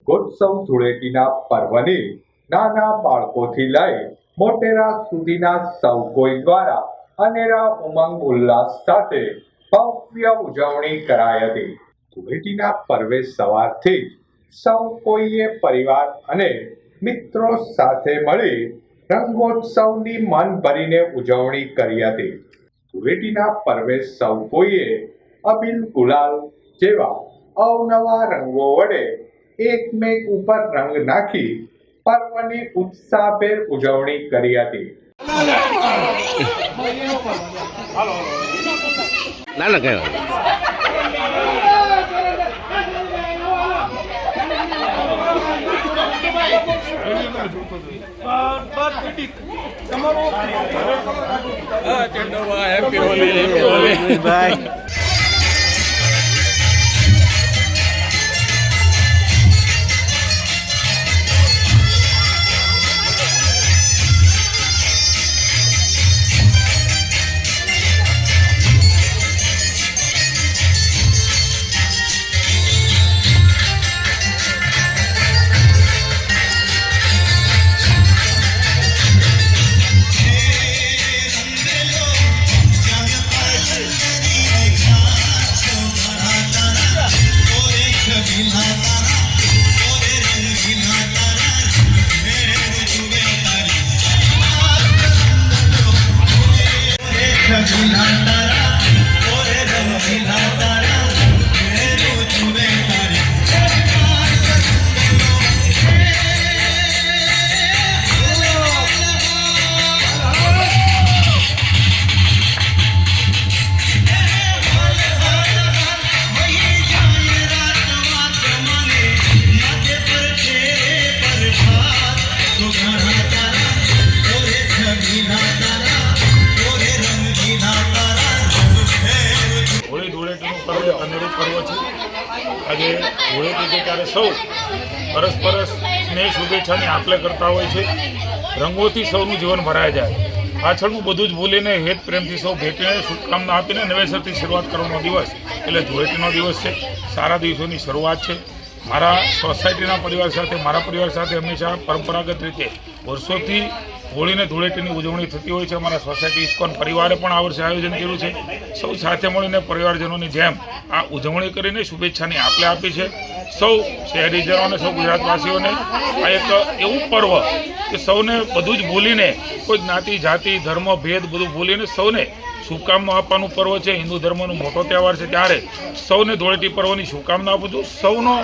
રંગોત્સવ ધૂળેટીના પર્વની નાના બાળકોથી લઈ મોટેરા સુધીના સૌ કોઈ દ્વારા અનેરા ઉમંગ ઉલ્લાસ સાથે ભવ્ય ઉજવણી કરાઈ હતી। ધૂળેટીના પર્વે સવારથી જ સૌ કોઈએ પરિવાર અને મિત્રો સાથે મળી રંગોત્સવની મન ભરીને ઉજવણી કરી હતી। ધૂળેટીના પર્વે સૌ કોઈએ અબીલ ગુલાલ જેવા અવનવા રંગો વડે એકમેક ઉપર રંગ નાખી પર્વની ઉત્સાહભેર ઉજવણી કરી હતી। ના ના કહેવાય ભાઈ અનેરું પર્વ છે। આજે ધૂળેટી છે ત્યારે સૌ પરસ્પર સ્નેહ શુભેચ્છાની આપલે કરતા હોય છે। રંગોથી સૌનું જીવન ભરાય જાય। પાછળનું બધું જ ભૂલીને હેત પ્રેમથી સૌ ભેટીને શુભકામના આપીને નવેસરથી શરૂઆત કરવાનો દિવસ એટલે ધૂળેટીનો દિવસ છે। સારા દિવસોની શરૂઆત છે। મારા સોસાયટીના પરિવાર સાથે મારા પરિવાર સાથે હંમેશા પરંપરાગત રીતે વર્ષોથી હોળીને ધૂળેટીની ઉજવણી થતી હોય છે। અમારા સોસાયટી ઇસ્કોન પરિવારે પણ આ વર્ષે આયોજન કર્યું છે। સૌ સાથે મળીને પરિવારજનોની જેમ આ ઉજવણી કરીને શુભેચ્છાની આપલે આપી છે। સૌ શહેરીજનો અને સૌ ગુજરાતવાસીઓને આ એક એવું પર્વ કે સૌને બધું જ ભૂલીને કોઈ જ્ઞાતિ જાતિ ધર્મ ભેદ બધું ભૂલીને સૌને શુભકામના આપવાનું પર્વ છે। હિન્દુ ધર્મનો મોટો તહેવાર છે ત્યારે સૌને ધૂળેટી પર્વની શુભકામના આપું છું। સૌનો